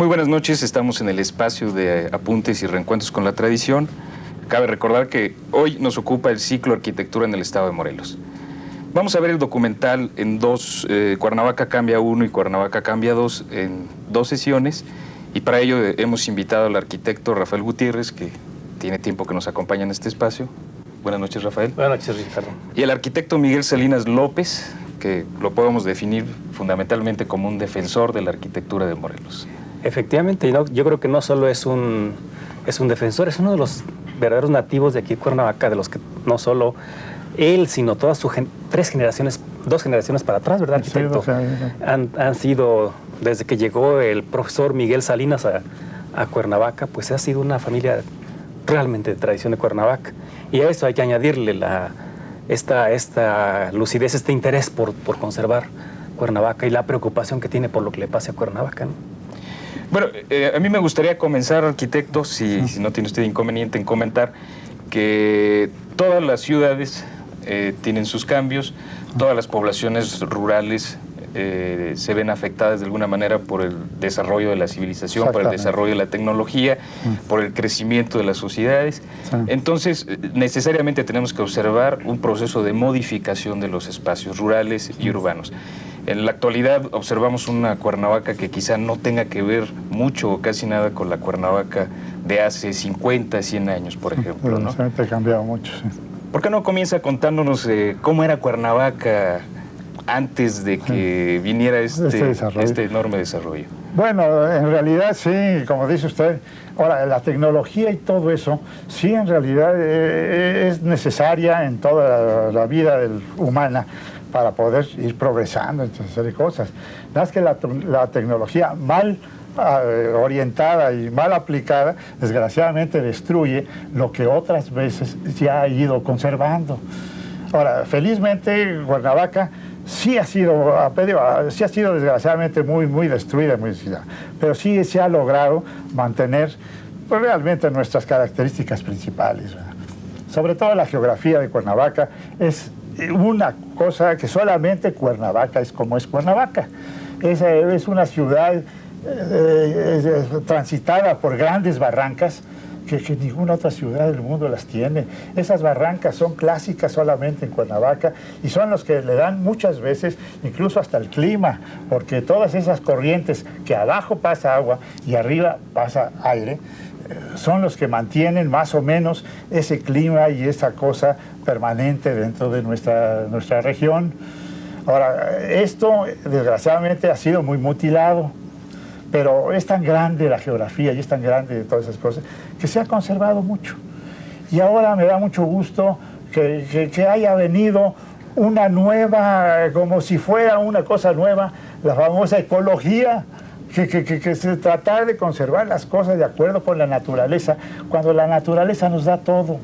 Muy buenas noches, estamos en el espacio de apuntes y reencuentros con la tradición. Cabe recordar que hoy nos ocupa el ciclo Arquitectura en el Estado de Morelos. Vamos a ver el documental en dos, Cuernavaca Cambia 1 y Cuernavaca Cambia 2, en dos sesiones, y para ello hemos invitado al arquitecto Rafael Gutiérrez, que tiene tiempo que nos acompaña en este espacio. Buenas noches, Rafael. Buenas noches, Ricardo. Y el arquitecto Miguel Salinas López, que lo podemos definir fundamentalmente como un defensor de la arquitectura de Morelos. Efectivamente, yo creo que no solo es un defensor, es uno de los verdaderos nativos de aquí, Cuernavaca, de los que no solo él, sino todas sus dos generaciones para atrás, ¿verdad, arquitecto? Sí, han sido, desde que llegó el profesor Miguel Salinas a Cuernavaca, pues ha sido una familia realmente de tradición de Cuernavaca. Y a eso hay que añadirle esta lucidez, este interés por conservar Cuernavaca y la preocupación que tiene por lo que le pase a Cuernavaca, ¿no? Bueno, a mí me gustaría comenzar, arquitecto, si no tiene usted inconveniente en comentar, que todas las ciudades tienen sus cambios, todas las poblaciones rurales se ven afectadas de alguna manera por el desarrollo de la civilización, por el desarrollo de la tecnología, por el crecimiento de las sociedades. Sí. Entonces, necesariamente tenemos que observar un proceso de modificación de los espacios rurales y urbanos. En la actualidad observamos una Cuernavaca que quizá no tenga que ver mucho o casi nada con la Cuernavaca de hace 50, 100 años, por ejemplo, ¿no? Ha cambiado mucho, sí. ¿Por qué no comienza contándonos cómo era Cuernavaca antes de que viniera este enorme desarrollo? Bueno, en realidad sí, como dice usted, ahora la tecnología y todo eso, sí en realidad es necesaria en toda la vida humana para poder ir progresando, hacer cosas. Nada más que la tecnología mal orientada y mal aplicada, desgraciadamente destruye lo que otras veces ya ha ido conservando. Ahora, felizmente, Cuernavaca sí ha sido desgraciadamente muy destruida, pero sí se ha logrado mantener pues, realmente nuestras características principales, ¿verdad? Sobre todo la geografía de Cuernavaca es una cosa que solamente Cuernavaca es como es Cuernavaca. Es una ciudad transitada por grandes barrancas que ninguna otra ciudad del mundo las tiene. Esas barrancas son clásicas solamente en Cuernavaca y son los que le dan muchas veces incluso hasta el clima, porque todas esas corrientes que abajo pasa agua y arriba pasa aire, son los que mantienen más o menos ese clima y esa cosa permanente dentro de nuestra región. Ahora, esto desgraciadamente ha sido muy mutilado, pero es tan grande la geografía y es tan grande todas esas cosas que se ha conservado mucho. Y ahora me da mucho gusto que haya venido una nueva, como si fuera una cosa nueva, la famosa ecología, que se tratar de conservar las cosas de acuerdo con la naturaleza, cuando la naturaleza nos da todo.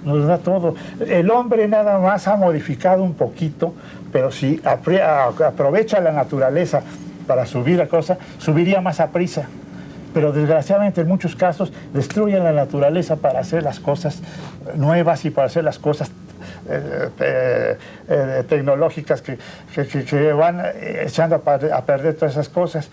Nos da todo. El hombre nada más ha modificado un poquito, pero si aprovecha la naturaleza para subir la cosa, subiría más a prisa. Pero desgraciadamente en muchos casos destruyen la naturaleza para hacer las cosas nuevas y para hacer las cosas tecnológicas que van echando a perder todas esas cosas.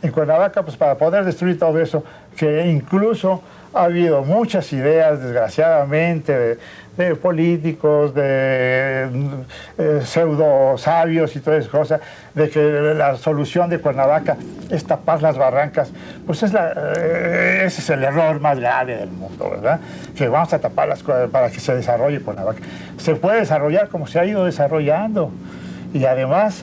En Cuernavaca, pues para poder destruir todo eso, que incluso ha habido muchas ideas, desgraciadamente, de políticos, de pseudo sabios y todas esas cosas, de que la solución de Cuernavaca es tapar las barrancas, pues ese es el error más grave del mundo, ¿verdad? Que vamos a tapar las cosas para que se desarrolle Cuernavaca. Se puede desarrollar como se ha ido desarrollando, y además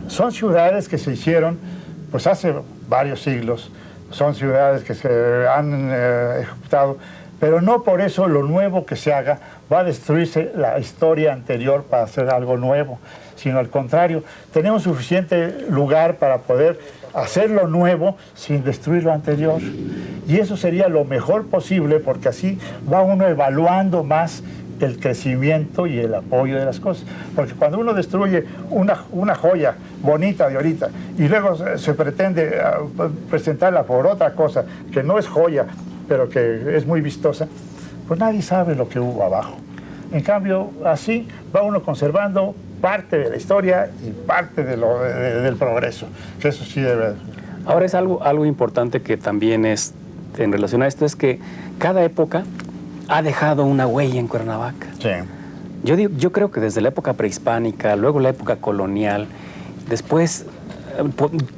son ciudades que se hicieron pues hace varios siglos, son ciudades que se han ejecutado, pero no por eso lo nuevo que se haga va a destruirse la historia anterior para hacer algo nuevo, sino al contrario, tenemos suficiente lugar para poder hacer lo nuevo sin destruir lo anterior. Y eso sería lo mejor posible, porque así va uno evaluando más el crecimiento y el apoyo de las cosas. Porque cuando uno destruye una joya bonita de ahorita y luego se pretende presentarla por otra cosa que no es joya, pero que es muy vistosa, pues nadie sabe lo que hubo abajo. En cambio, así va uno conservando parte de la historia y parte del progreso, que eso sí debe. Ahora es algo importante que también es en relación a esto, es que cada época ha dejado una huella en Cuernavaca. Sí. Yo creo que desde la época prehispánica, luego la época colonial, después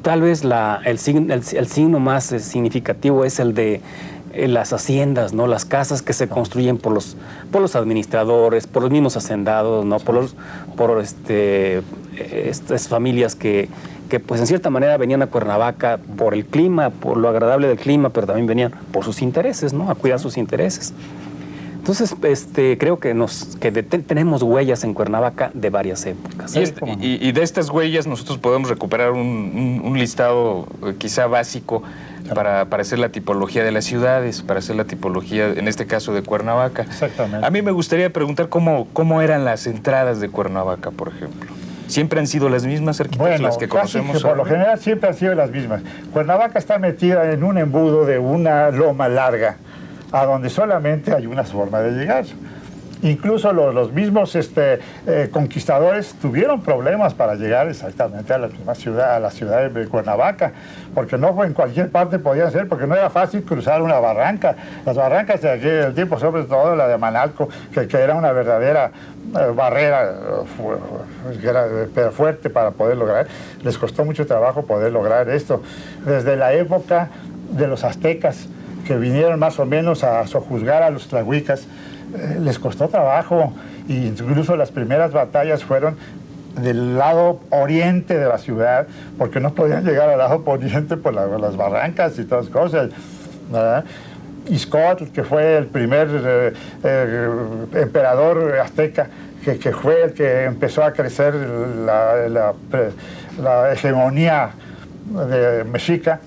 tal vez el signo más significativo es el de las haciendas, ¿no? Las casas que se construyen por los administradores, por los mismos hacendados, ¿no? Por estas familias que pues en cierta manera venían a Cuernavaca por el clima, por lo agradable del clima, pero también venían por sus intereses, ¿no? A cuidar sus intereses. Entonces, creo que tenemos huellas en Cuernavaca de varias épocas. Y de estas huellas nosotros podemos recuperar un listado quizá básico para hacer la tipología de las ciudades, para hacer la tipología, en este caso, de Cuernavaca. Exactamente. A mí me gustaría preguntar cómo eran las entradas de Cuernavaca, por ejemplo. ¿Siempre han sido las mismas, arquitectos, las que conocemos? Casi que por lo general siempre han sido las mismas. Cuernavaca está metida en un embudo de una loma larga, a donde solamente hay una forma de llegar. Incluso los mismos conquistadores tuvieron problemas para llegar exactamente a la misma ciudad, a la ciudad de Cuernavaca, porque no fue en cualquier parte podían ser, porque no era fácil cruzar una barranca. Las barrancas de aquel tiempo, sobre todo la de Manalco, que era una verdadera barrera fuerte para poder lograr. Les costó mucho trabajo poder lograr esto. Desde la época de los aztecas, que vinieron más o menos a sojuzgar a los tlahuicas, les costó trabajo, e incluso las primeras batallas fueron del lado oriente de la ciudad, porque no podían llegar al lado poniente por las barrancas y todas las cosas, ¿verdad? Ixcotl, que fue el primer emperador azteca, que fue el que empezó a crecer la hegemonía mexica,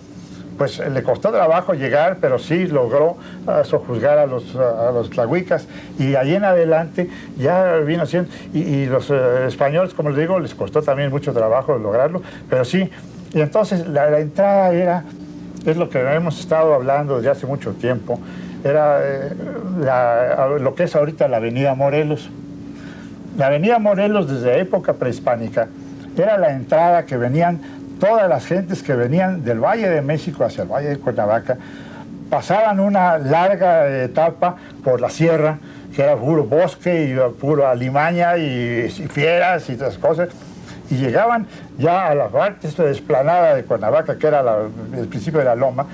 pues le costó trabajo llegar, pero sí logró sojuzgar a los tlahuicas, y allí en adelante ya vino siendo, y los españoles, como les digo, les costó también mucho trabajo lograrlo, pero sí. Y entonces la entrada es lo que hemos estado hablando desde hace mucho tiempo, era lo que es ahorita la Avenida Morelos. La Avenida Morelos, desde época prehispánica, era la entrada que venían todas las gentes que venían del Valle de México hacia el Valle de Cuernavaca, pasaban una larga etapa por la sierra, que era puro bosque y puro alimaña y fieras y todas cosas, y llegaban ya a la parte desplanada de Cuernavaca, que era el principio de la loma,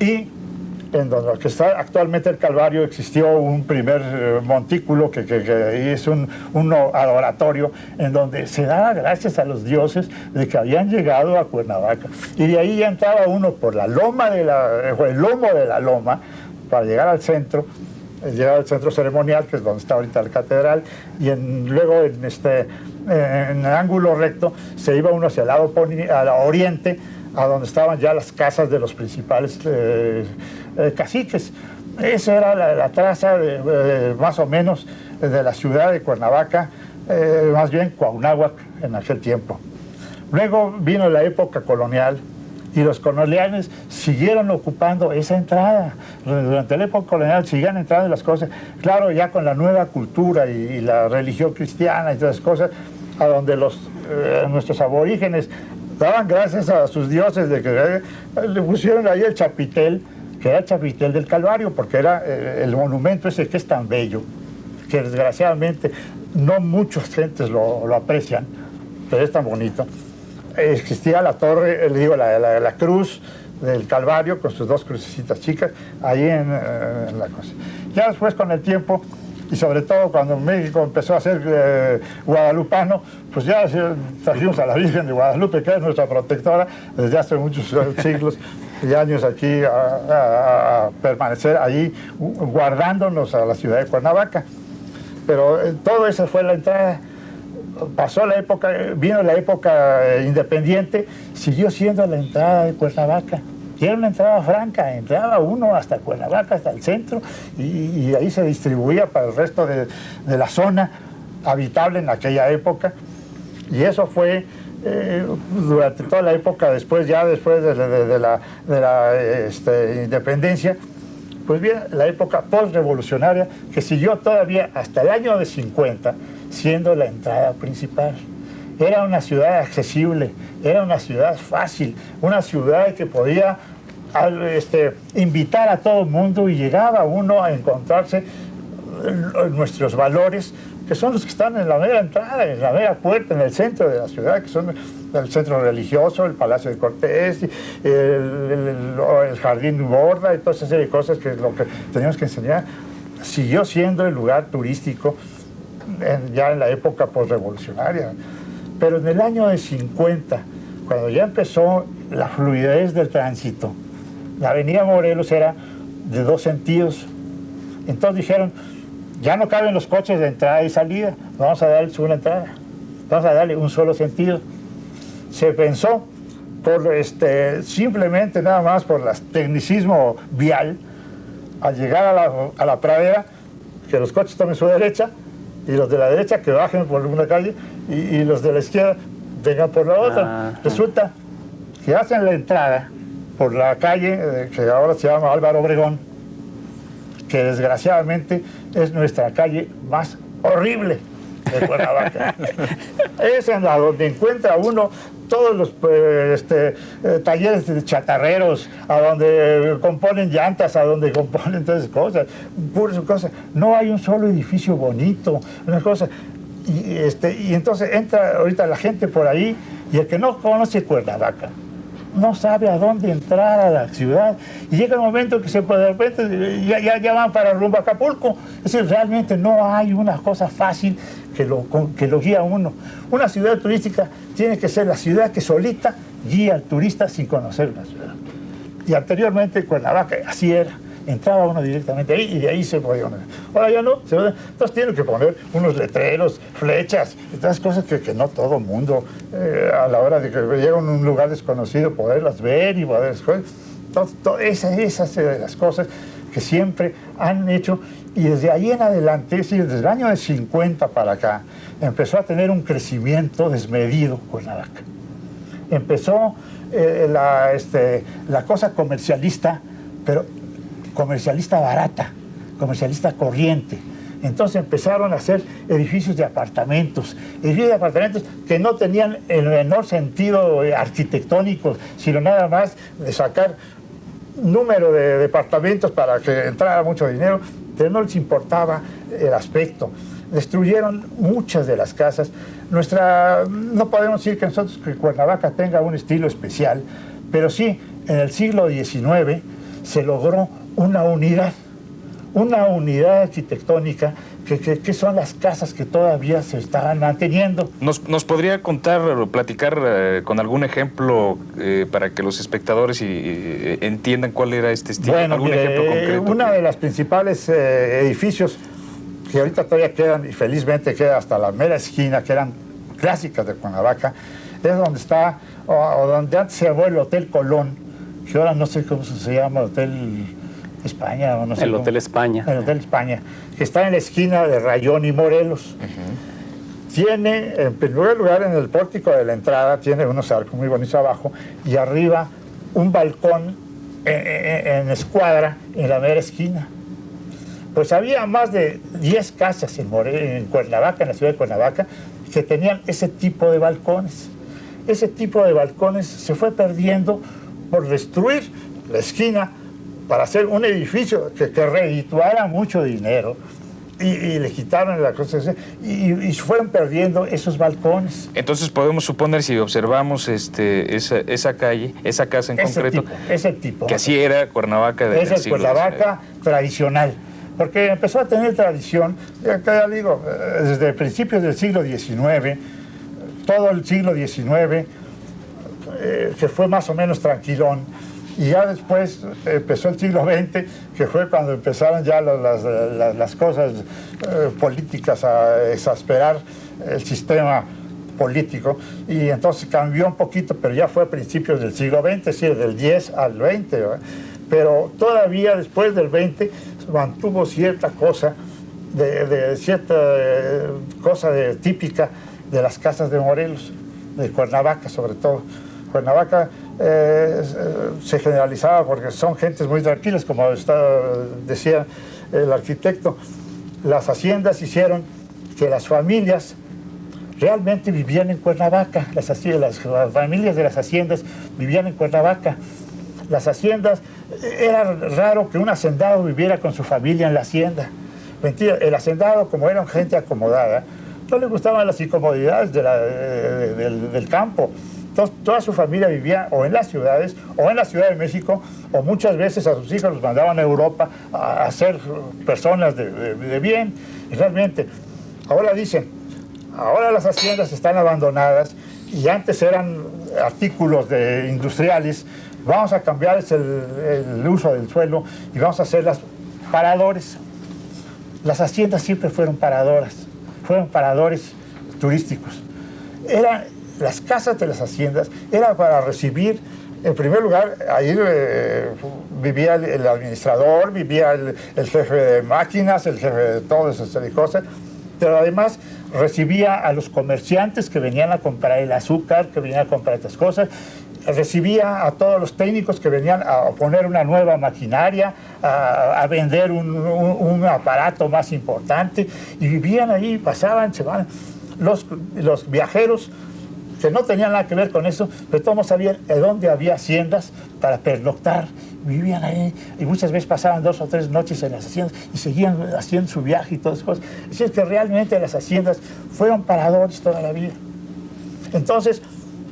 y en donde que está actualmente el Calvario existió un primer montículo que es un adoratorio en donde se daba gracias a los dioses de que habían llegado a Cuernavaca, y de ahí ya entraba uno por la loma el lomo de la loma para llegar al centro ceremonial, que es donde está ahorita la catedral, y luego en el ángulo recto se iba uno hacia el lado oriente, a donde estaban ya las casas de los principales caciques. Esa era la traza más o menos de la ciudad de Cuernavaca, más bien Cuauhnáhuac en aquel tiempo. Luego vino la época colonial, y los coloniales siguieron ocupando esa entrada. Durante la época colonial siguen entrando las cosas, claro, ya con la nueva cultura y la religión cristiana y todas esas cosas, a donde nuestros aborígenes daban gracias a sus dioses de que le pusieron ahí el chapitel, que era el chapitel del Calvario, porque era el monumento ese que es tan bello, que desgraciadamente no muchas gentes lo aprecian, pero es tan bonito. Existía la torre, le digo, la cruz del Calvario con sus dos crucecitas chicas ahí en la cosa. Ya después, con el tiempo, y sobre todo cuando México empezó a ser guadalupano, pues ya trajimos a la Virgen de Guadalupe, que es nuestra protectora desde hace muchos siglos y años aquí a permanecer allí guardándonos a la ciudad de Cuernavaca. Pero todo eso fue la entrada. Pasó la época, vino la época independiente, siguió siendo la entrada de Cuernavaca. Y era una entrada franca, entraba uno hasta Cuernavaca, hasta el centro, y ahí se distribuía para el resto de la zona habitable en aquella época. Y eso fue durante toda la época, después de la independencia, pues bien, la época postrevolucionaria, que siguió todavía hasta el año de 50, siendo la entrada principal. Era una ciudad accesible, era una ciudad fácil, una ciudad que podía invitar a todo el mundo, y llegaba uno a encontrarse nuestros valores, que son los que están en la mera entrada, en la mera puerta, en el centro de la ciudad, que son el centro religioso, el Palacio de Cortés, el Jardín Borda y toda esa serie de cosas que es lo que teníamos que enseñar. Siguió siendo el lugar turístico ya en la época postrevolucionaria. Pero en el año de 50, cuando ya empezó la fluidez del tránsito, la avenida Morelos era de 2 sentidos. Entonces dijeron, ya no caben los coches de entrada y salida, vamos a darle una entrada, vamos a darle un solo sentido. Se pensó, por simplemente nada más por el tecnicismo vial, al llegar a la pradera, que los coches tomen su derecha, y los de la derecha que bajen por una calle, y los de la izquierda vengan por la otra. Resulta que hacen la entrada por la calle que ahora se llama Álvaro Obregón, que desgraciadamente es nuestra calle más horrible de Cuernavaca. Es en la donde encuentra uno todos los talleres de chatarreros, a donde componen llantas, a donde componen todas esas cosas, puras cosas. No hay un solo edificio bonito, una cosa. Y entonces entra ahorita la gente por ahí, y el que no conoce Cuernavaca no sabe a dónde entrar a la ciudad, y llega el momento que de repente ya van para rumbo a Acapulco. Es decir, realmente no hay una cosa fácil que lo guía a uno. Una ciudad turística tiene que ser la ciudad que solita guía al turista sin conocer la ciudad. Y anteriormente Cuernavaca así era. Entraba uno directamente ahí y de ahí se podía poner. Ahora ya no. Entonces tienen que poner unos letreros, flechas, y todas cosas que no todo mundo, a la hora de que llega a un lugar desconocido, poderlas ver y poder... Esas de las cosas que siempre han hecho, y desde ahí en adelante, es decir, desde el año de 50 para acá, empezó a tener un crecimiento desmedido Cuernavaca. Empezó la cosa comercialista, pero comercialista barata, comercialista corriente. Entonces empezaron a hacer edificios de apartamentos que no tenían el menor sentido arquitectónico, sino nada más de sacar número de departamentos para que entrara mucho dinero, pero no les importaba el aspecto. Destruyeron muchas de las casas. No podemos decir que Cuernavaca tenga un estilo especial, pero sí, en el siglo XIX se logró una unidad arquitectónica que son las casas que todavía se están manteniendo. ¿Nos podría contar o platicar con algún ejemplo para que los espectadores entiendan cuál era este estilo? Bueno, ¿Algún ejemplo concreto? Una de las principales edificios que ahorita todavía quedan, y felizmente queda hasta la mera esquina, que eran clásicas de Cuernavaca, es donde está, o donde antes se llamó el Hotel Colón, que ahora no sé cómo se llama, Hotel España, o no sé. El Hotel España. El Hotel España, que está en la esquina de Rayón y Morelos. Tiene, en primer lugar, en el pórtico de la entrada, tiene unos arcos muy bonitos abajo, y arriba un balcón en escuadra en la mera esquina. Pues había más de 10 casas en Cuernavaca, en la ciudad de Cuernavaca, que tenían ese tipo de balcones. Ese tipo de balcones se fue perdiendo por destruir la esquina para hacer un edificio que redituara mucho dinero, y le quitaron la cosa y fueron perdiendo esos balcones. Entonces podemos suponer, si observamos esa calle, esa casa en concreto, ese tipo, que así era Cuernavaca del siglo XIX. Es el Cuernavaca tradicional, porque empezó a tener tradición, ya digo, desde principios del siglo XIX, todo el siglo XIX, que fue más o menos tranquilón. Y ya después empezó el siglo XX, que fue cuando empezaron ya las cosas políticas a exasperar el sistema político, y entonces cambió un poquito, pero ya fue a principios del siglo XX, es decir, del 10 al 20, ¿verdad? Pero todavía después del 20 mantuvo cierta cosa, típica de las casas de Morelos, de Cuernavaca sobre todo. Cuernavaca se generalizaba porque son gentes muy tranquilas, como decía el arquitecto. Las haciendas hicieron que las familias realmente vivían en Cuernavaca. Las familias de las haciendas vivían en Cuernavaca. Las haciendas, era raro que un hacendado viviera con su familia en la hacienda. Mentira, el hacendado, como era gente acomodada, no le gustaban las incomodidades del campo. Entonces, toda su familia vivía o en las ciudades, o en la Ciudad de México, o muchas veces a sus hijos los mandaban a Europa a ser personas de bien. Y realmente, ahora dicen, ahora las haciendas están abandonadas y antes eran artículos industriales. Vamos a cambiar el uso del suelo y vamos a hacerlas paradores. Las haciendas siempre fueron paradores turísticos. Las casas de las haciendas eran para recibir, en primer lugar, ahí vivía el administrador, vivía el jefe de máquinas, el jefe de todas esas cosas, pero además recibía a los comerciantes que venían a comprar el azúcar, que venían a comprar estas cosas, recibía a todos los técnicos que venían a poner una nueva maquinaria, a vender un aparato más importante, y vivían ahí, pasaban, se van. Los viajeros que no tenían nada que ver con eso, pero todos sabían dónde había haciendas para pernoctar, vivían ahí, y muchas veces pasaban 2 o 3 noches en las haciendas y seguían haciendo su viaje y todas esas cosas. Así es que realmente las haciendas fueron paradores toda la vida. Entonces,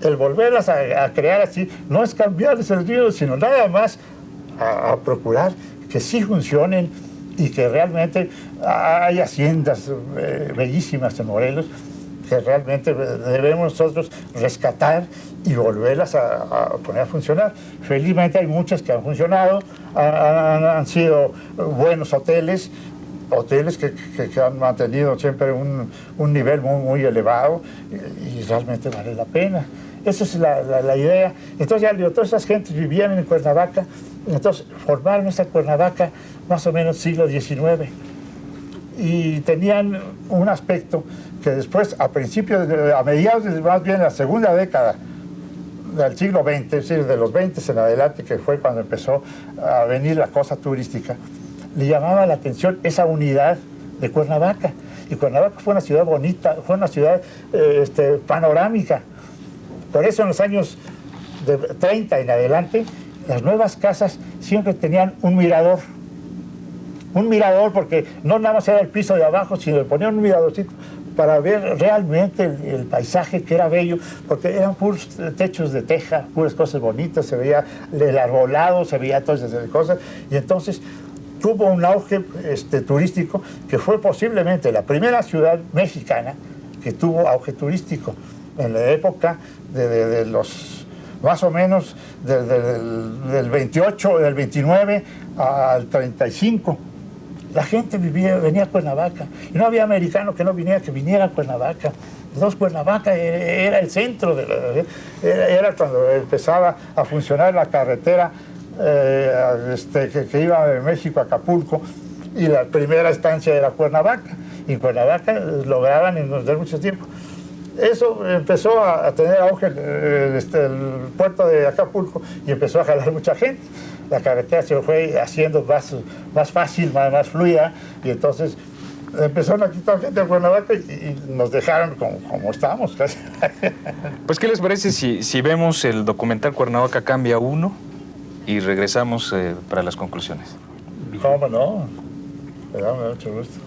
el volverlas a crear así no es cambiarles el río, sino nada más a procurar que sí funcionen y que realmente hay haciendas bellísimas en Morelos que realmente debemos nosotros rescatar y volverlas a poner a funcionar. Felizmente hay muchas que han funcionado, han sido buenos hoteles que han mantenido siempre un nivel muy elevado y realmente vale la pena. Esa es la idea. Entonces ya digo, todas esas gentes vivían en Cuernavaca, entonces formaron esta Cuernavaca más o menos siglo XIX y tenían un aspecto que después, a mediados, más bien la segunda década del siglo XX, es decir, de los 20 en adelante, que fue cuando empezó a venir la cosa turística, le llamaba la atención esa unidad de Cuernavaca. Y Cuernavaca fue una ciudad bonita, fue una ciudad panorámica. Por eso en los años de 30 en adelante, las nuevas casas siempre tenían un mirador. Un mirador, porque no nada más era el piso de abajo, sino le ponían un miradorcito para ver realmente el paisaje, que era bello, porque eran puros techos de teja, puras cosas bonitas, se veía el arbolado, se veía todas esas cosas, y entonces tuvo un auge turístico que fue posiblemente la primera ciudad mexicana que tuvo auge turístico en la época de los, más o menos, del 28, del 29 al 35. La gente venía a Cuernavaca, y no había americano que viniera a Cuernavaca. Entonces Cuernavaca era el centro, era cuando empezaba a funcionar la carretera que iba de México a Acapulco, y la primera estancia era Cuernavaca, y en Cuernavaca lograban en mucho tiempo. Eso empezó a tener auge el puerto de Acapulco, y empezó a jalar mucha gente. La carretera se fue haciendo más fácil, más fluida, y entonces empezaron a quitar gente de Cuernavaca y nos dejaron como estamos casi. Pues, ¿qué les parece si vemos el documental Cuernavaca Cambia 1 y regresamos para las conclusiones? ¿Cómo no? Me da mucho gusto.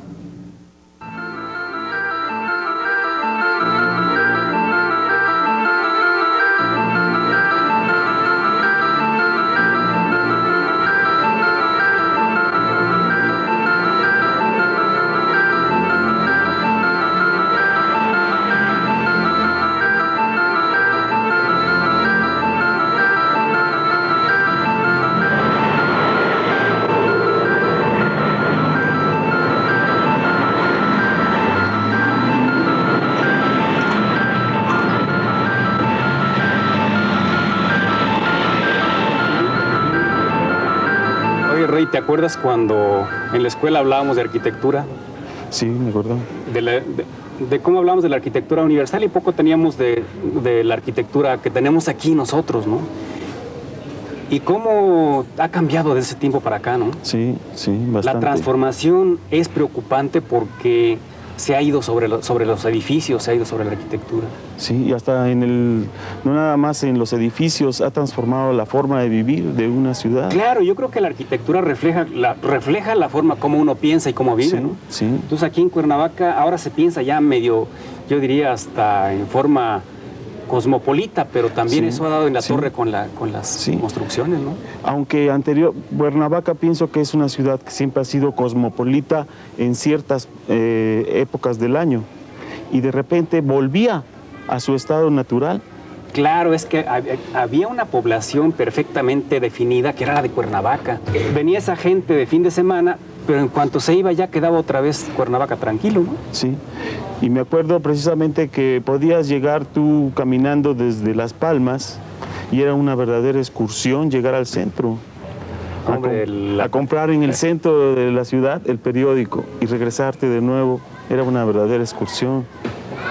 ¿Te acuerdas cuando en la escuela hablábamos de arquitectura? Sí, me acuerdo. De cómo hablábamos de la arquitectura universal y poco teníamos de la arquitectura que tenemos aquí nosotros, ¿no? Y cómo ha cambiado de ese tiempo para acá, ¿no? Sí, bastante. La transformación es preocupante porque se ha ido sobre los edificios, se ha ido sobre la arquitectura. Sí, y hasta no nada más en los edificios, ha transformado la forma de vivir de una ciudad. Claro, yo creo que la arquitectura refleja la forma como uno piensa y cómo vive, Sí, ¿no? sí. Entonces aquí en Cuernavaca ahora se piensa ya medio, yo diría hasta en forma cosmopolita, pero también Sí, eso ha dado en la sí. torre con las Sí. construcciones, ¿no? Aunque Cuernavaca pienso que es una ciudad que siempre ha sido cosmopolita en ciertas épocas del año y de repente volvía a su estado natural. Claro, es que había una población perfectamente definida que era la de Cuernavaca. Venía esa gente de fin de semana, pero en cuanto se iba ya quedaba otra vez Cuernavaca tranquilo, ¿no? Sí, y me acuerdo precisamente que podías llegar tú caminando desde Las Palmas y era una verdadera excursión llegar al centro. Hombre, A comprar en el centro de la ciudad el periódico y regresarte de nuevo. Era una verdadera excursión.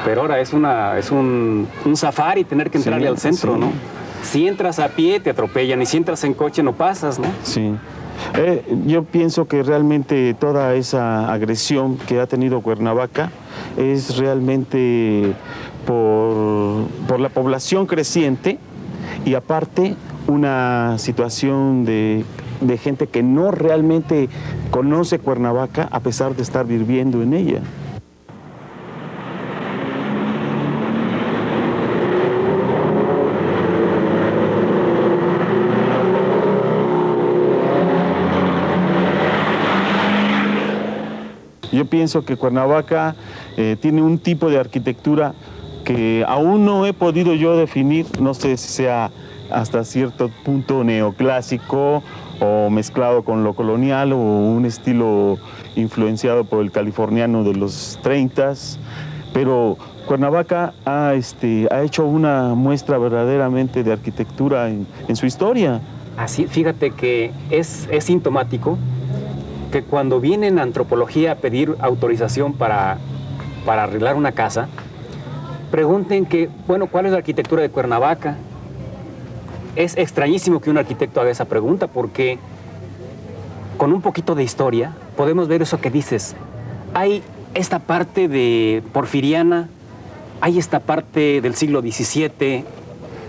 Pero ahora es un safari tener que entrarle Sí, al centro, sí. ¿no? Si entras a pie te atropellan y si entras en coche no pasas, ¿no? Sí. Yo pienso que realmente toda esa agresión que ha tenido Cuernavaca es realmente por la población creciente y aparte una situación de gente que no realmente conoce Cuernavaca a pesar de estar viviendo en ella. Yo pienso que Cuernavaca tiene un tipo de arquitectura que aún no he podido yo definir, no sé si sea hasta cierto punto neoclásico o mezclado con lo colonial o un estilo influenciado por el californiano de los 30s, pero Cuernavaca ha hecho una muestra verdaderamente de arquitectura en su historia. Así, fíjate que es sintomático que cuando vienen a antropología a pedir autorización para arreglar una casa, pregunten ¿cuál es la arquitectura de Cuernavaca? Es extrañísimo que un arquitecto haga esa pregunta porque con un poquito de historia podemos ver eso que dices. Hay esta parte de porfiriana, hay esta parte del siglo XVII,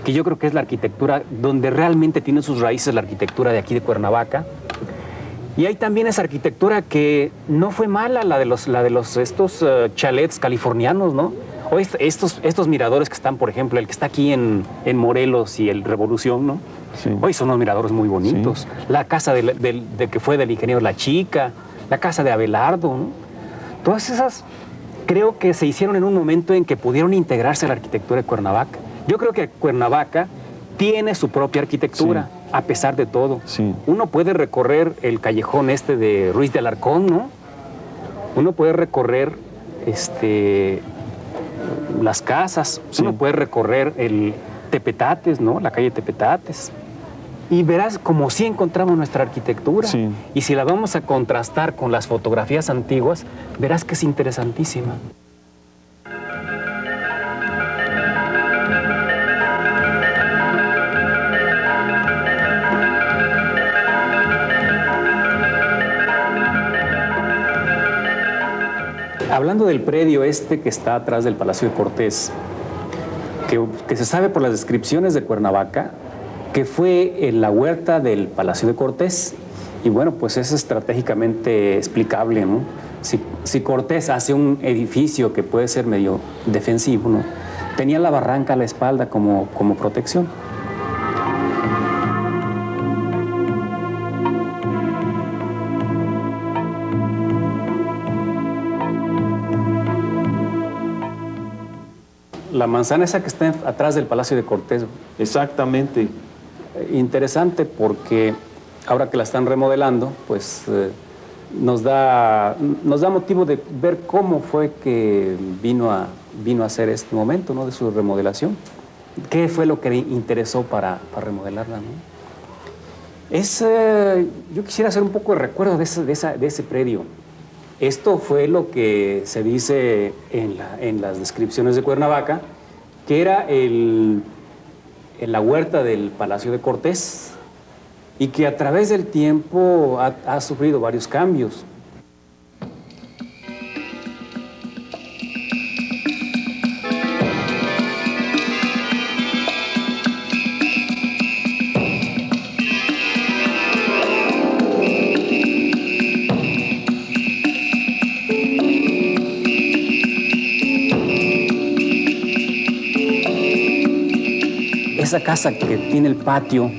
que yo creo que es la arquitectura donde realmente tiene sus raíces la arquitectura de aquí de Cuernavaca. Y hay también esa arquitectura que no fue mala, la de estos chalets californianos, ¿no? O estos miradores que están, por ejemplo, el que está aquí en Morelos y el Revolución, ¿no? Sí. Hoy son unos miradores muy bonitos. Sí. La casa que fue del ingeniero La Chica, la casa de Abelardo, ¿no? Todas esas creo que se hicieron en un momento en que pudieron integrarse a la arquitectura de Cuernavaca. Yo creo que Cuernavaca tiene su propia arquitectura, Sí. a pesar de todo. Sí. Uno puede recorrer el callejón de Ruiz de Alarcón, ¿no? Uno puede recorrer las casas, Sí. uno puede recorrer el Tepetates, ¿no? La calle Tepetates. Y verás como sí encontramos nuestra arquitectura. Sí. Y si la vamos a contrastar con las fotografías antiguas, verás que es interesantísima. Hablando del predio que está atrás del Palacio de Cortés, que se sabe por las descripciones de Cuernavaca, que fue en la huerta del Palacio de Cortés, y bueno, pues es estratégicamente explicable, ¿no? Si Cortés hace un edificio que puede ser medio defensivo, ¿no? Tenía la barranca a la espalda como protección. La manzana esa que está atrás del Palacio de Cortés. Exactamente. Interesante porque ahora que la están remodelando, pues nos da motivo de ver cómo fue que vino a ser este momento, ¿no? De su remodelación. ¿Qué fue lo que le interesó para remodelarla, ¿no? Yo quisiera hacer un poco de recuerdo de ese predio. Esto fue lo que se dice en las descripciones de Cuernavaca, que era en la huerta del Palacio de Cortés y que a través del tiempo ha sufrido varios cambios. esa casa que tiene el patio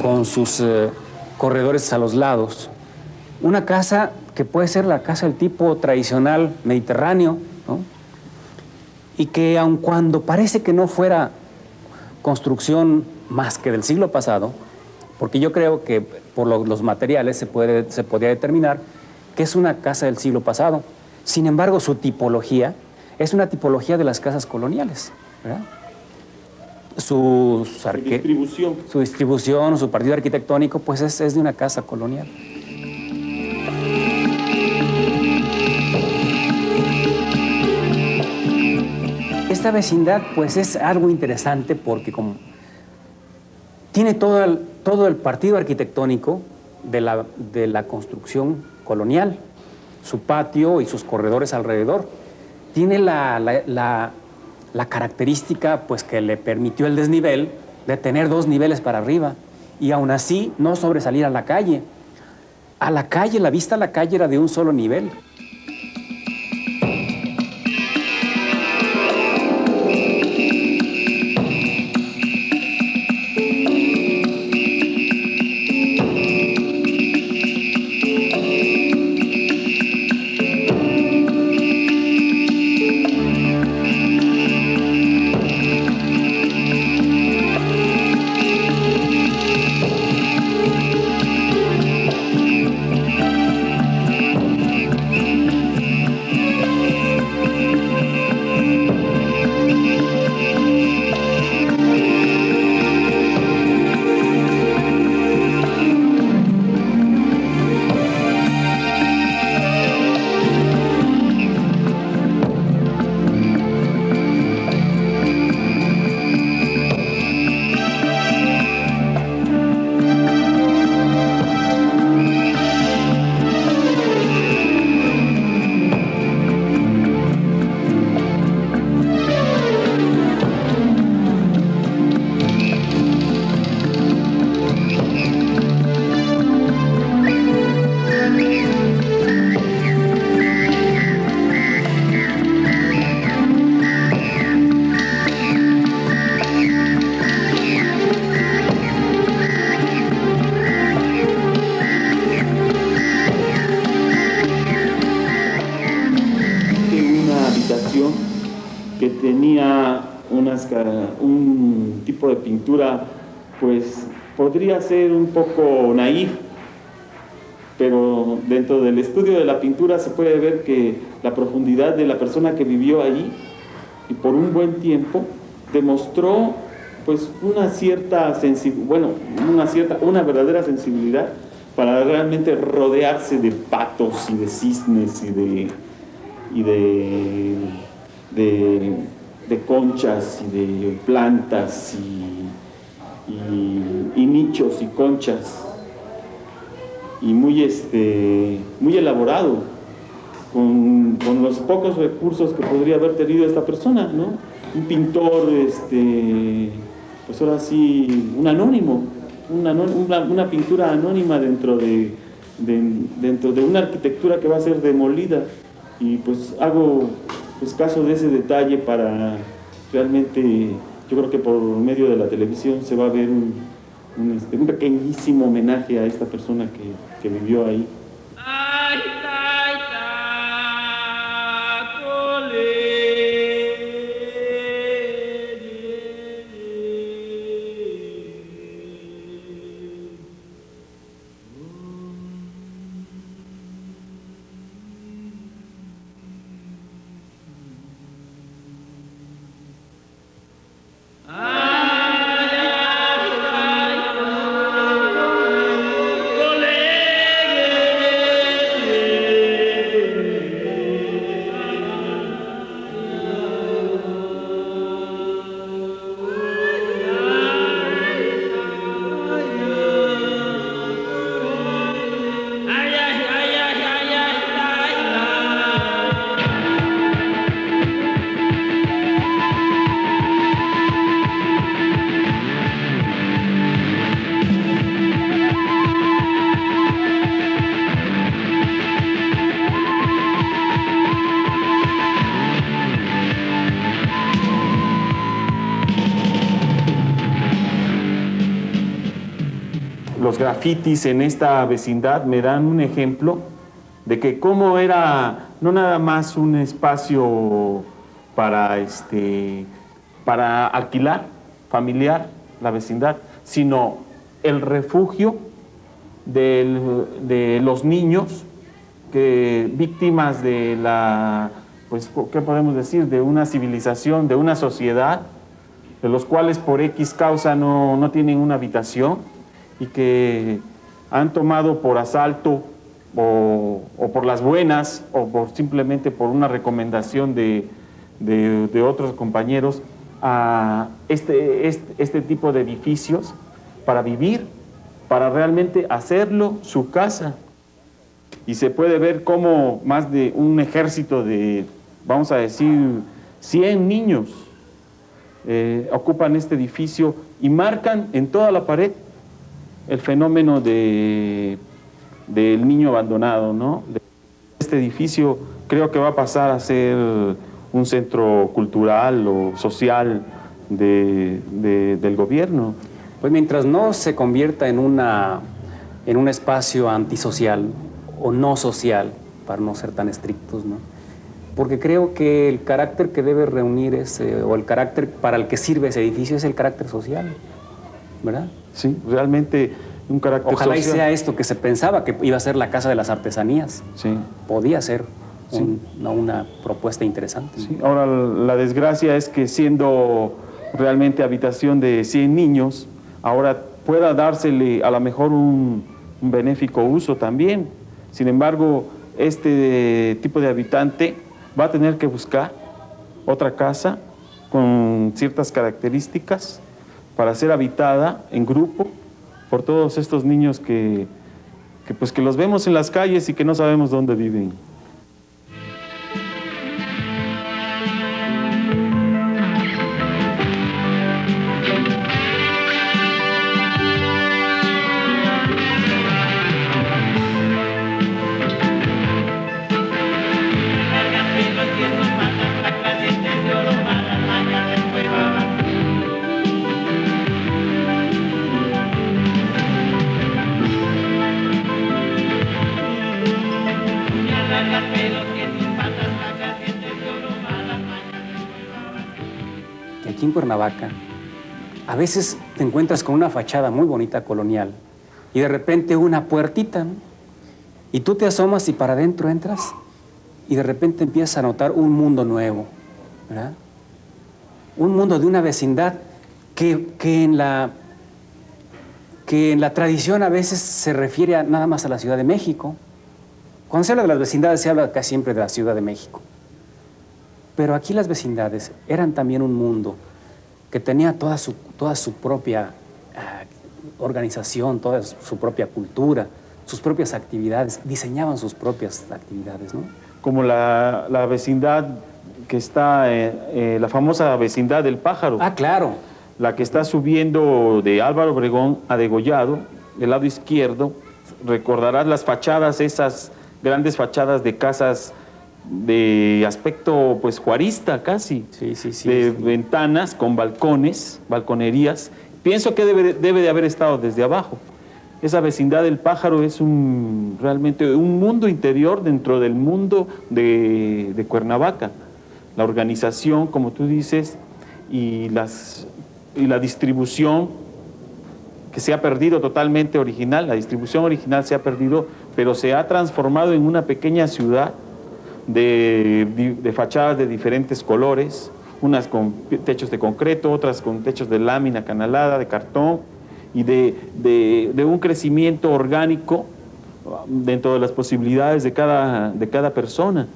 con sus corredores a los lados, una casa que puede ser la casa del tipo tradicional mediterráneo, ¿no? Y que aun cuando parece que no fuera construcción más que del siglo pasado, porque yo creo que por los materiales se podría determinar que es una casa del siglo pasado. Sin embargo, su tipología es una tipología de las casas coloniales, ¿verdad? Su distribución, su partido arquitectónico, pues es de una casa colonial. Esta vecindad, pues, es algo interesante porque como tiene todo el partido arquitectónico de la construcción colonial, su patio y sus corredores alrededor. Tiene la característica, pues, que le permitió el desnivel de tener 2 niveles para arriba y aún así no sobresalir a la calle. La vista a la calle era de un solo nivel. Que tenía un tipo de pintura, pues podría ser un poco naif, pero dentro del estudio de la pintura se puede ver que la profundidad de la persona que vivió allí y por un buen tiempo demostró pues una verdadera sensibilidad para realmente rodearse de patos y de cisnes y de conchas y de plantas y nichos y conchas, y muy elaborado con los pocos recursos que podría haber tenido esta persona, ¿no? Un pintor, pues ahora sí, un anónimo, una pintura anónima dentro de una arquitectura que va a ser demolida. Y pues hago pues caso de ese detalle para realmente, yo creo que por medio de la televisión se va a ver un pequeñísimo homenaje a esta persona que vivió ahí. los grafitis en esta vecindad me dan un ejemplo de que cómo era no nada más un espacio para alquilar familiar la vecindad, sino el refugio de los niños que víctimas de pues, ¿qué podemos decir? De una civilización, de una sociedad, de los cuales por X causa no tienen una habitación y que han tomado por asalto o por las buenas o simplemente por una recomendación de otros compañeros a este tipo de edificios para vivir, para realmente hacerlo su casa. Y se puede ver cómo más de un ejército de, vamos a decir, 100 niños ocupan este edificio y marcan en toda la pared el fenómeno del niño abandonado, ¿no? Este edificio creo que va a pasar a ser un centro cultural o social del gobierno. Pues mientras no se convierta en un espacio antisocial o no social, para no ser tan estrictos, ¿no? Porque creo que el carácter que debe reunir o el carácter para el que sirve ese edificio es el carácter social, ¿verdad? Sí, realmente un carácter Ojalá social. y sea esto que se pensaba que iba a ser la Casa de las Artesanías. Sí. Podía ser Sí. una propuesta interesante. Sí. Ahora, la desgracia es que siendo realmente habitación de 100 niños, ahora pueda dársele a lo mejor un benéfico uso también. Sin embargo, este tipo de habitante va a tener que buscar otra casa con ciertas características para ser habitada en grupo por todos estos niños que los vemos en las calles y que no sabemos dónde viven. Que aquí en Cuernavaca a veces te encuentras con una fachada muy bonita colonial y de repente una puertita, ¿no? Y tú te asomas y para adentro entras y de repente empiezas a notar un mundo nuevo, ¿verdad? Un mundo de una vecindad que en la tradición a veces se refiere nada más a la Ciudad de México. Cuando se habla de las vecindades se habla casi siempre de la Ciudad de México. Pero aquí las vecindades eran también un mundo que tenía toda su propia organización, toda su propia cultura, sus propias actividades, diseñaban sus propias actividades, ¿no? Como la vecindad que está, la famosa vecindad del Pájaro. Ah, claro. La que está subiendo de Álvaro Obregón a Degollado, del lado izquierdo, recordarás las fachadas, esas grandes fachadas de casas de aspecto pues juarista casi, Sí, de ventanas con balcones, balconerías. Pienso que debe de haber estado desde abajo. Esa vecindad del Pájaro es realmente un mundo interior dentro del mundo de Cuernavaca. La organización, como tú dices, y la distribución que se ha perdido totalmente original. La distribución original se ha perdido, pero se ha transformado en una pequeña ciudad de fachadas de diferentes colores, unas con techos de concreto, otras con techos de lámina canalada, de cartón, y de un crecimiento orgánico dentro de las posibilidades de cada persona.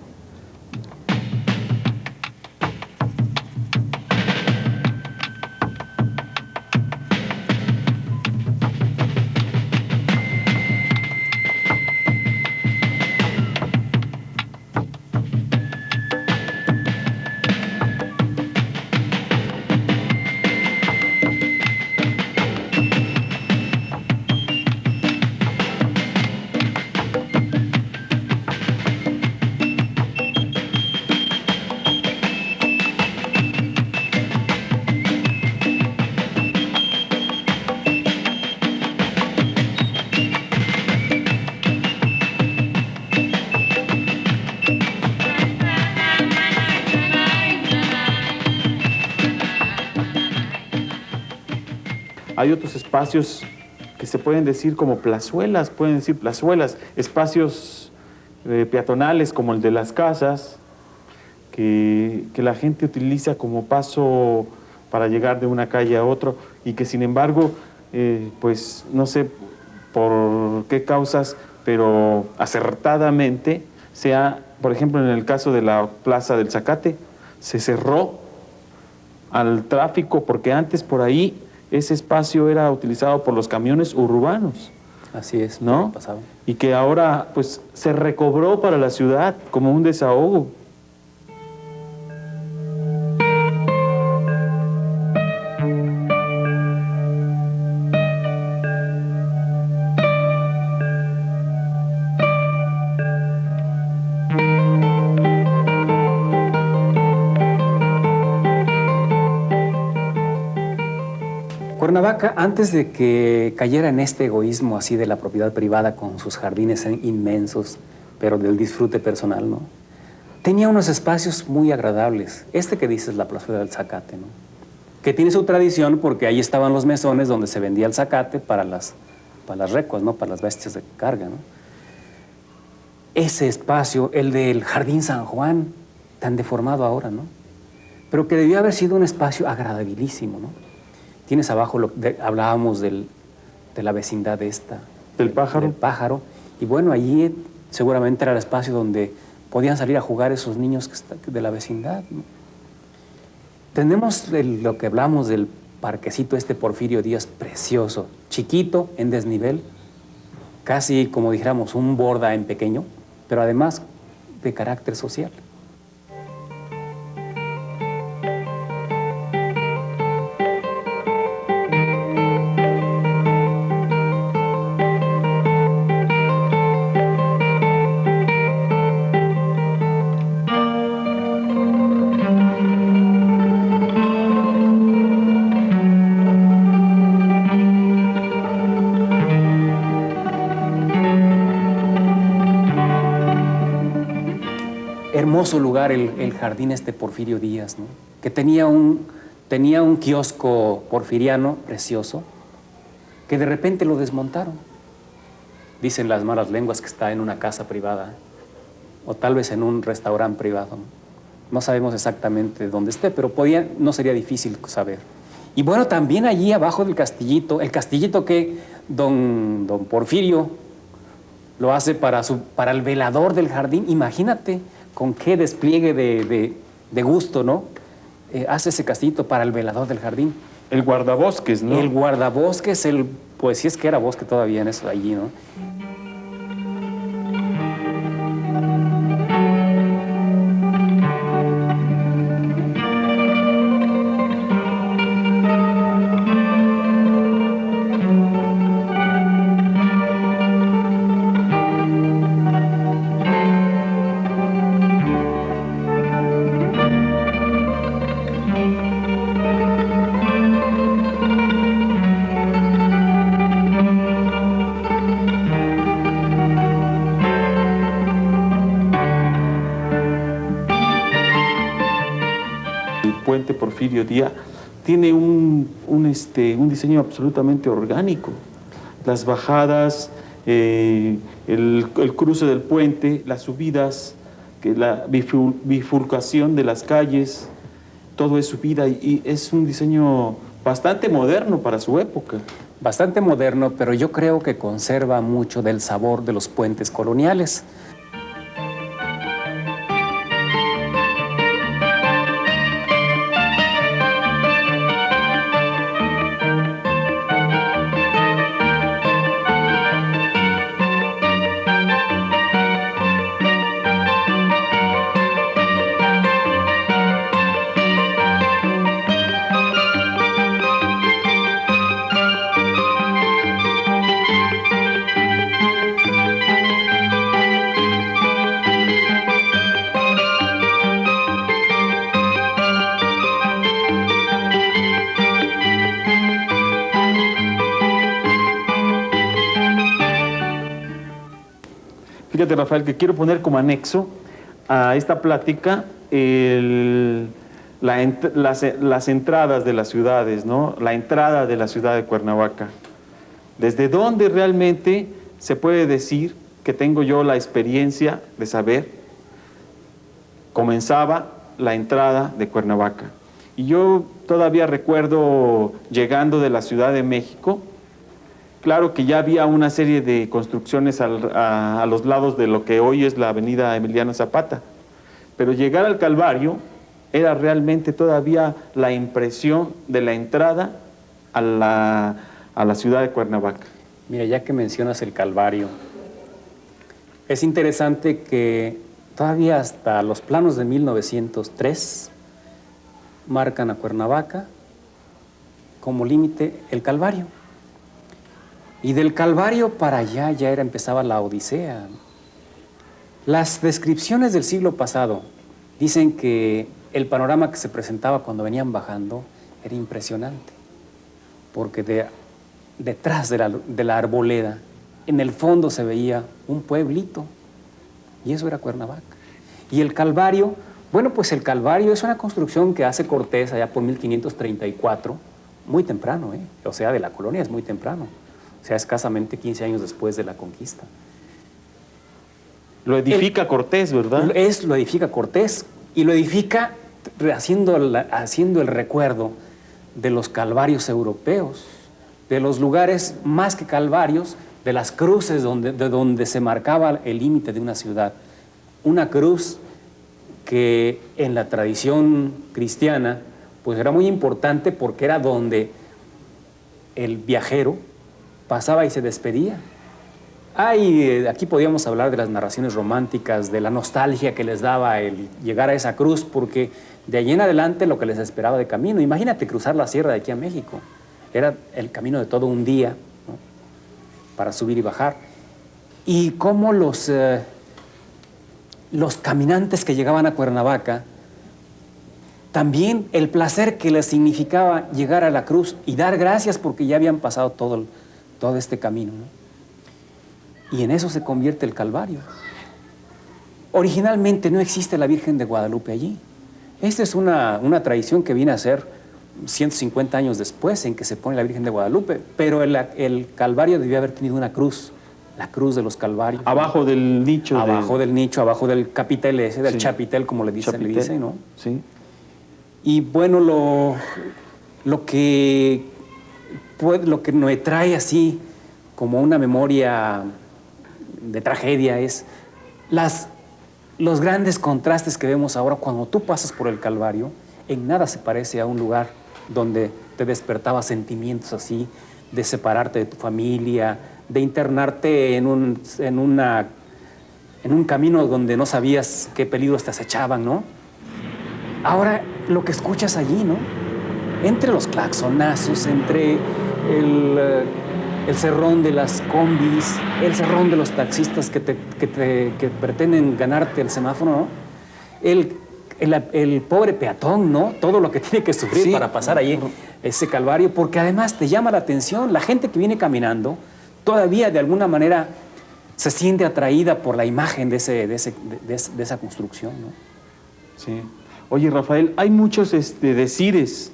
Hay otros espacios que se pueden decir como plazuelas, espacios peatonales como el de las casas, que la gente utiliza como paso para llegar de una calle a otra y que sin embargo, pues no sé por qué causas, pero acertadamente por ejemplo, en el caso de la Plaza del Zacate, se cerró al tráfico porque antes por ahí ese espacio era utilizado por los camiones urbanos. Así es, ¿no? pasado. Y que ahora pues se recobró para la ciudad como un desahogo. Cuernavaca, antes de que cayera en este egoísmo así de la propiedad privada con sus jardines inmensos, pero del disfrute personal, ¿no? Tenía unos espacios muy agradables. Este que dices, la Plazuela del Zacate, ¿no? Que tiene su tradición porque ahí estaban los mesones donde se vendía el zacate para las recuas, ¿no? Para las bestias de carga, ¿no? Ese espacio, el del Jardín San Juan, tan deformado ahora, ¿no? Pero que debió haber sido un espacio agradabilísimo, ¿no? Tienes abajo, hablábamos de la vecindad esta. Del pájaro. Del pájaro. Y bueno, allí seguramente era el espacio donde podían salir a jugar esos niños de la vecindad, ¿no? Tenemos lo que hablamos del parquecito Porfirio Díaz, precioso, chiquito, en desnivel, casi como dijéramos un borda en pequeño, pero además de carácter social. Hermoso lugar el jardín Porfirio Díaz, ¿no? Que tenía un kiosco porfiriano precioso que de repente lo desmontaron. Dicen las malas lenguas que está en una casa privada o tal vez en un restaurante privado. No sabemos exactamente dónde esté, pero no sería difícil saber. Y bueno, también allí abajo del castillito, el castillito que don Porfirio lo hace para el velador del jardín. Imagínate con qué despliegue de gusto, ¿no? Hace ese castillito para el velador del jardín. El guardabosques, ¿no? El guardabosques, pues si es que era bosque todavía en eso allí, ¿no? Puente Porfirio Díaz tiene un diseño absolutamente orgánico. Las bajadas, el cruce del puente, las subidas, la bifurcación de las calles, todo es subida y es un diseño bastante moderno para su época. Bastante moderno, pero yo creo que conserva mucho del sabor de los puentes coloniales. Fíjate, Rafael, que quiero poner como anexo a esta plática las entradas de las ciudades, ¿no? La entrada de la ciudad de Cuernavaca. ¿Desde dónde realmente se puede decir que tengo yo la experiencia de saber comenzaba la entrada de Cuernavaca? Y yo todavía recuerdo llegando de la Ciudad de México, claro que ya había una serie de construcciones a los lados de lo que hoy es la avenida Emiliano Zapata, pero llegar al Calvario era realmente todavía la impresión de la entrada a la ciudad de Cuernavaca. Mira, ya que mencionas el Calvario, es interesante que todavía hasta los planos de 1903 marcan a Cuernavaca como límite el Calvario. Y del Calvario para allá ya empezaba la Odisea. Las descripciones del siglo pasado dicen que el panorama que se presentaba cuando venían bajando era impresionante, porque detrás de la arboleda, en el fondo se veía un pueblito, y eso era Cuernavaca. Y el Calvario, bueno, pues el Calvario es una construcción que hace Cortés allá por 1534, muy temprano, o sea, de la colonia es muy temprano, o sea, escasamente 15 años después de la conquista. Lo edifica Cortés, ¿verdad? Lo edifica Cortés, y lo edifica haciendo el recuerdo de los calvarios europeos, de los lugares más que calvarios, de las cruces de donde se marcaba el límite de una ciudad. Una cruz que en la tradición cristiana pues era muy importante porque era donde el viajero pasaba y se despedía. Aquí podíamos hablar de las narraciones románticas, de la nostalgia que les daba el llegar a esa cruz, porque de allí en adelante lo que les esperaba de camino. Imagínate cruzar la sierra de aquí a México. Era el camino de todo un día, ¿no?, para subir y bajar. Y cómo los caminantes que llegaban a Cuernavaca, también el placer que les significaba llegar a la cruz y dar gracias porque ya habían pasado todo este camino, ¿no? Y en eso se convierte el Calvario. Originalmente no existe la Virgen de Guadalupe allí. Esta es una tradición que viene a ser 150 años después en que se pone la Virgen de Guadalupe, pero el Calvario debió haber tenido una cruz, la cruz de los Calvarios. Abajo del nicho. Abajo del nicho, abajo del capitel ese, del sí, chapitel, como le dicen, ¿no? Sí. Y bueno, lo que me trae así como una memoria de tragedia es los grandes contrastes que vemos ahora cuando tú pasas por el Calvario. En nada se parece a un lugar donde te despertaba sentimientos así, de separarte de tu familia, de internarte en un camino donde no sabías qué peligros te acechaban, ¿no? Ahora lo que escuchas allí, ¿no?, entre los claxonazos, entre el cerrón de las combis, el cerrón de los taxistas que pretenden ganarte el semáforo, ¿no?, el pobre peatón, ¿no?, todo lo que tiene que sufrir, sí, para pasar allí ese Calvario, porque además te llama la atención, la gente que viene caminando todavía de alguna manera se siente atraída por la imagen de esa construcción, ¿no? Sí. Oye, Rafael, hay muchos decires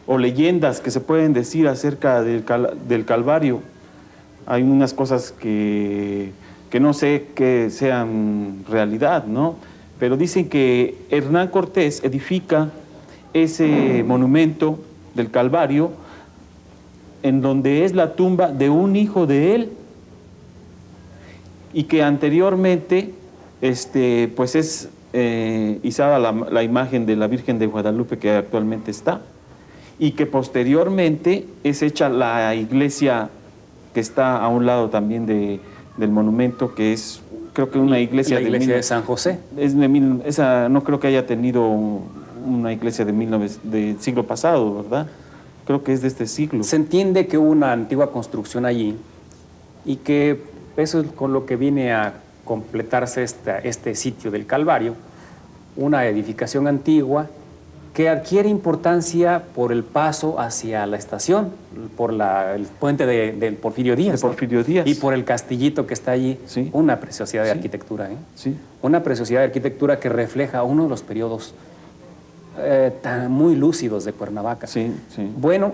o leyendas que se pueden decir acerca del Calvario. Hay unas cosas que no sé que sean realidad, ¿no? Pero dicen que Hernán Cortés edifica ese monumento del Calvario en donde es la tumba de un hijo de él y que anteriormente pues es izada la imagen de la Virgen de Guadalupe que actualmente está, y que posteriormente es hecha la iglesia que está a un lado también del monumento, que es, creo que una iglesia, la iglesia de San José. Esa no creo que haya tenido una iglesia del siglo pasado, ¿verdad? Creo que es de este siglo. Se entiende que hubo una antigua construcción allí y que eso es con lo que viene a completarse este sitio del Calvario, una edificación antigua que adquiere importancia por el paso hacia la estación, por el puente del Porfirio Díaz. De Porfirio Díaz. Y por el castillito que está allí. Sí. Una preciosidad de Sí. arquitectura, ¿eh? Sí. Una preciosidad de arquitectura que refleja uno de los periodos muy lúcidos de Cuernavaca. Sí, sí. Bueno,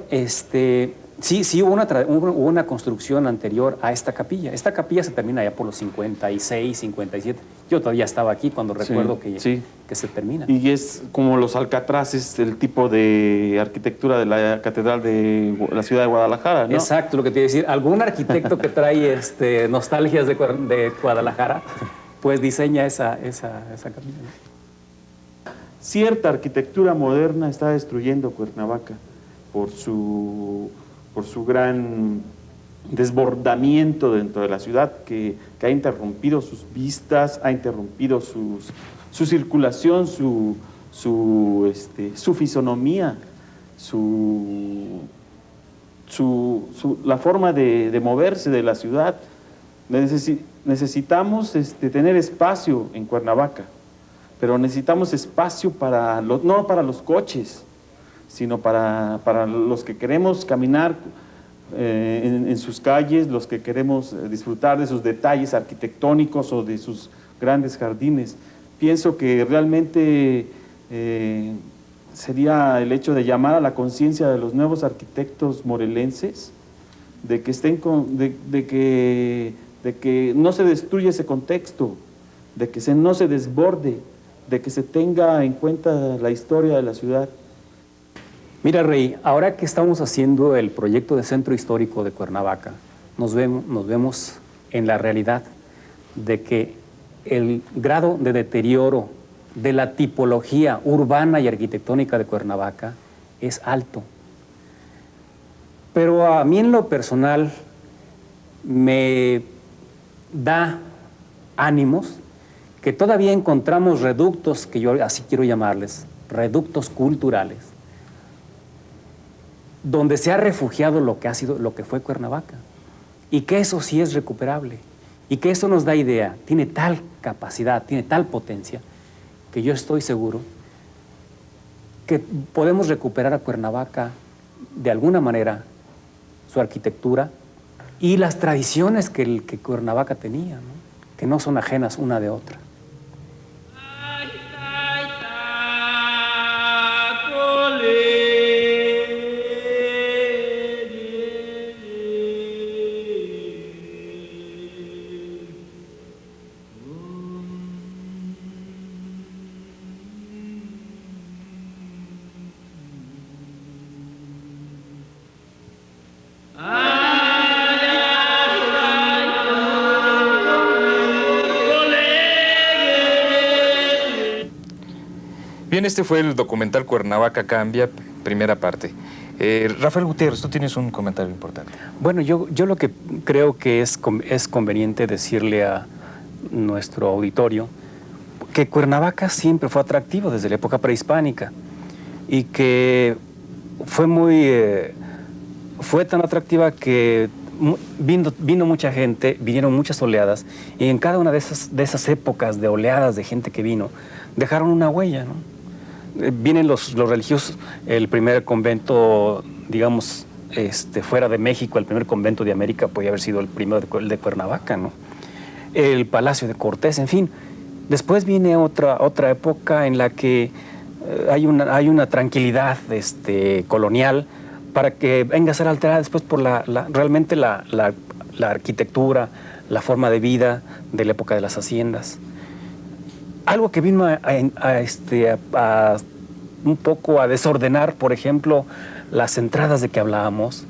sí hubo una construcción anterior a esta capilla. Esta capilla se termina ya por los 56, 57. Yo todavía estaba aquí cuando recuerdo que se termina. Y es como los alcatraces, el tipo de arquitectura de la catedral de la ciudad de Guadalajara, ¿no? Exacto, lo que te iba a decir. Algún arquitecto que trae nostalgias de Guadalajara, pues diseña esa capilla, ¿no? Cierta arquitectura moderna está destruyendo Cuernavaca por su gran desbordamiento dentro de la ciudad que ha interrumpido sus vistas, ha interrumpido su circulación, su fisonomía, la forma de moverse de la ciudad. Necesitamos tener espacio en Cuernavaca, pero necesitamos espacio no para los coches, sino para los que queremos caminar en sus calles, los que queremos disfrutar de sus detalles arquitectónicos o de sus grandes jardines. Pienso que realmente sería el hecho de llamar a la conciencia de los nuevos arquitectos morelenses, de que no se destruya ese contexto, de que no se desborde, de que se tenga en cuenta la historia de la ciudad. Mira, Rey, ahora que estamos haciendo el proyecto de Centro Histórico de Cuernavaca, nos vemos en la realidad de que el grado de deterioro de la tipología urbana y arquitectónica de Cuernavaca es alto. Pero a mí en lo personal me da ánimos que todavía encontramos reductos, que yo así quiero llamarles, reductos culturales, donde se ha refugiado lo que fue Cuernavaca, y que eso sí es recuperable, y que eso nos da idea, tiene tal capacidad, tiene tal potencia, que yo estoy seguro que podemos recuperar a Cuernavaca de alguna manera, su arquitectura y las tradiciones que Cuernavaca tenía, ¿no? Que no son ajenas una de otra. Bien, este fue el documental Cuernavaca Cambia, primera parte. Rafael Gutiérrez, tú tienes un comentario importante. Bueno, yo lo que creo que es conveniente decirle a nuestro auditorio que Cuernavaca siempre fue atractivo desde la época prehispánica y que fue tan atractiva que vino mucha gente, vinieron muchas oleadas, y en cada una de esas épocas de oleadas de gente que vino, dejaron una huella, ¿no? Vienen los religiosos, el primer convento, digamos, fuera de México, el primer convento de América podía haber sido el primero de Cuernavaca, ¿no? El Palacio de Cortés, en fin. Después viene otra época en la que hay una tranquilidad colonial, para que venga a ser alterada después por realmente la arquitectura, la forma de vida de la época de las haciendas. Algo que vino un poco a desordenar, por ejemplo, las entradas de que hablábamos,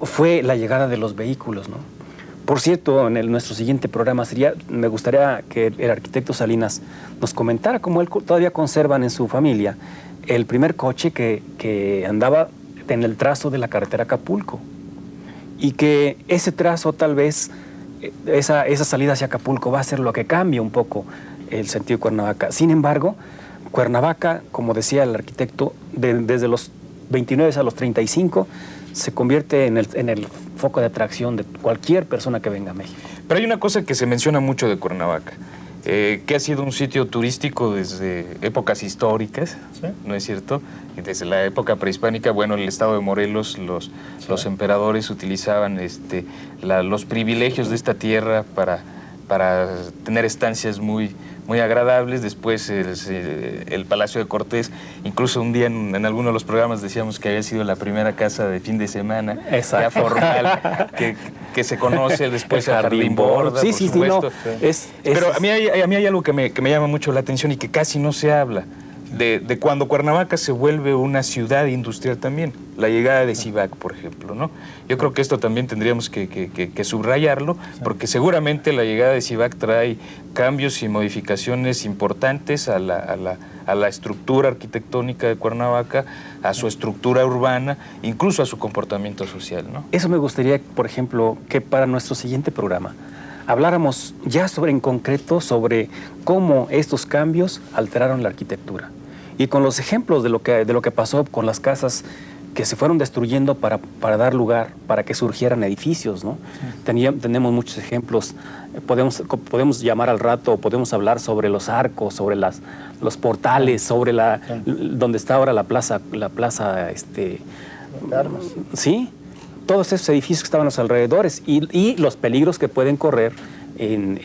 fue la llegada de los vehículos, ¿no? Por cierto, en nuestro siguiente programa me gustaría que el arquitecto Salinas nos comentara cómo él todavía conservan en su familia el primer coche que andaba en el trazo de la carretera Acapulco, y que ese trazo, tal vez esa salida hacia Acapulco, va a ser lo que cambie un poco el sentido de Cuernavaca. Sin embargo, Cuernavaca, como decía el arquitecto, desde los 29 a los 35 se convierte en el foco de atracción de cualquier persona que venga a México. Pero hay una cosa que se menciona mucho de Cuernavaca, que ha sido un sitio turístico desde épocas históricas, ¿sí? ¿No es cierto? Y desde la época prehispánica, bueno, en el estado de Morelos, los emperadores utilizaban los privilegios de esta tierra para tener estancias muy agradables. Después el Palacio de Cortés, incluso un día en alguno de los programas decíamos que había sido la primera casa de fin de semana, ya formal, que se conoce. Después el Jardín Borda, sí, por sí, supuesto. Sí, no, Pero a mí hay algo que me llama mucho la atención y que casi no se habla. De cuando Cuernavaca se vuelve una ciudad industrial también, la llegada de Civac, por ejemplo, ¿no? Yo creo que esto también tendríamos que subrayarlo, porque seguramente la llegada de Civac trae cambios y modificaciones importantes a la estructura arquitectónica de Cuernavaca, a su estructura urbana, incluso a su comportamiento social, ¿no? Eso me gustaría, por ejemplo, que para nuestro siguiente programa habláramos ya en concreto sobre cómo estos cambios alteraron la arquitectura. Y con los ejemplos de lo que pasó con las casas que se fueron destruyendo para dar lugar, para que surgieran edificios, ¿no? Sí. Tenemos muchos ejemplos. Podemos llamar al rato, podemos hablar sobre los arcos, sobre los portales, sobre donde está ahora la plaza sí, todos esos edificios que estaban a los alrededores y los peligros que pueden correr en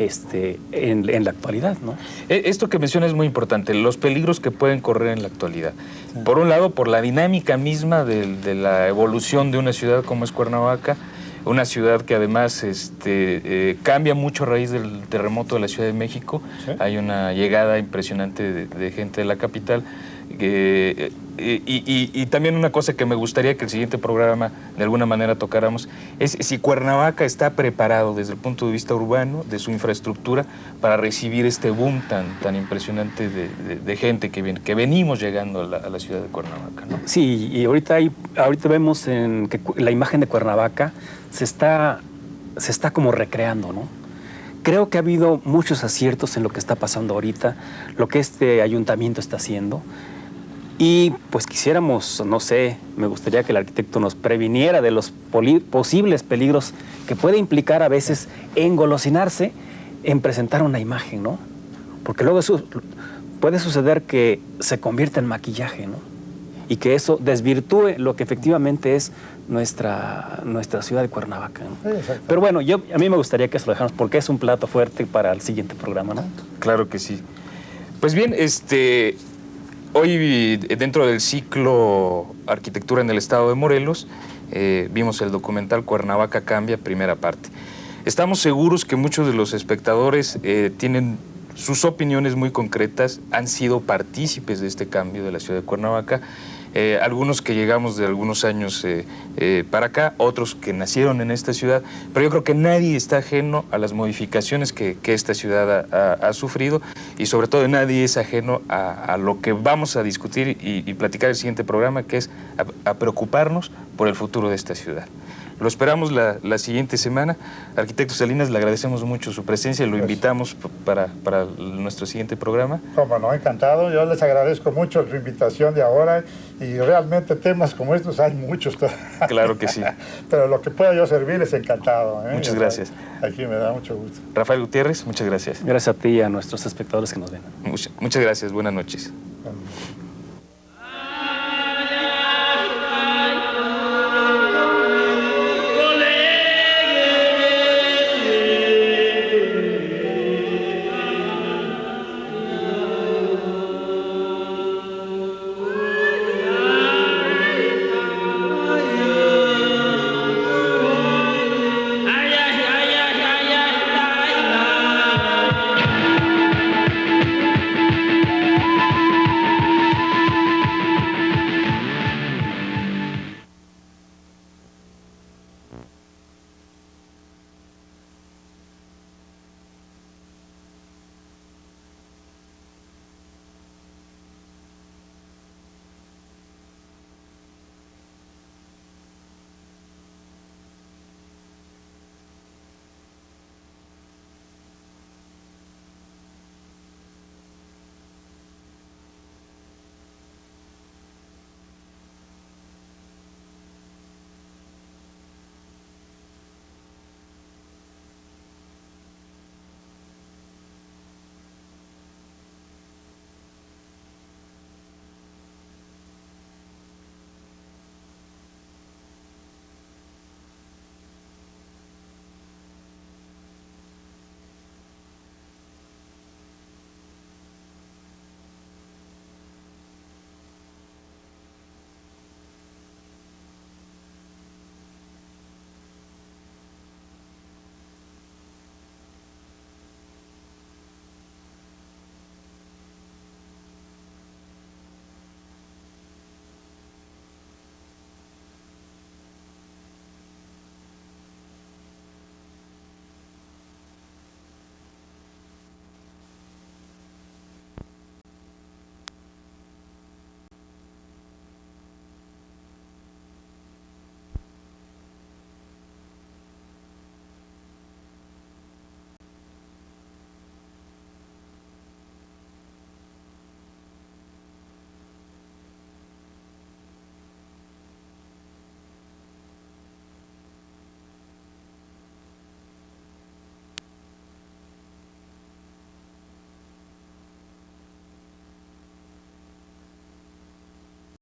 la actualidad, ¿no? Esto que menciona es muy importante, los peligros que pueden correr en la actualidad. Sí. Por un lado, por la dinámica misma de la evolución de una ciudad como es Cuernavaca, una ciudad que además cambia mucho a raíz del terremoto de la Ciudad de México. ¿Sí? Hay una llegada impresionante de gente de la capital. Y también una cosa que me gustaría que el siguiente programa de alguna manera tocáramos es si Cuernavaca está preparado desde el punto de vista urbano, de su infraestructura, para recibir este boom tan impresionante de gente que venimos llegando a la ciudad de Cuernavaca, ¿no? Sí, y ahorita vemos que la imagen de Cuernavaca se está como recreando, ¿no? Creo que ha habido muchos aciertos en lo que está pasando ahorita, lo que este ayuntamiento está haciendo. Y pues quisiéramos, no sé, me gustaría que el arquitecto nos previniera de los posibles peligros que puede implicar a veces engolosinarse en presentar una imagen, ¿no? Porque luego puede suceder que se convierta en maquillaje, ¿no? Y que eso desvirtúe lo que efectivamente es nuestra ciudad de Cuernavaca, ¿no? Sí, pero bueno, a mí me gustaría que eso lo dejáramos porque es un plato fuerte para el siguiente programa, ¿no? Claro que sí. Pues bien, hoy, dentro del ciclo Arquitectura en el Estado de Morelos, vimos el documental Cuernavaca Cambia, primera parte. Estamos seguros que muchos de los espectadores tienen sus opiniones muy concretas, han sido partícipes de este cambio de la ciudad de Cuernavaca. Algunos que llegamos de algunos años para acá, otros que nacieron en esta ciudad, pero yo creo que nadie está ajeno a las modificaciones que esta ciudad ha sufrido, y sobre todo nadie es ajeno a lo que vamos a discutir y platicar en el siguiente programa, que es a preocuparnos por el futuro de esta ciudad. Lo esperamos la siguiente semana. Arquitecto Salinas, le agradecemos mucho su presencia, lo invitamos para nuestro siguiente programa. Como no, encantado. Yo les agradezco mucho la invitación de ahora, y realmente temas como estos hay muchos. Claro que sí. Pero lo que pueda yo servirles, encantado. Muchas gracias. Aquí me da mucho gusto. Rafael Gutiérrez, muchas gracias. Gracias a ti y a nuestros espectadores que nos ven. Muchas gracias, buenas noches.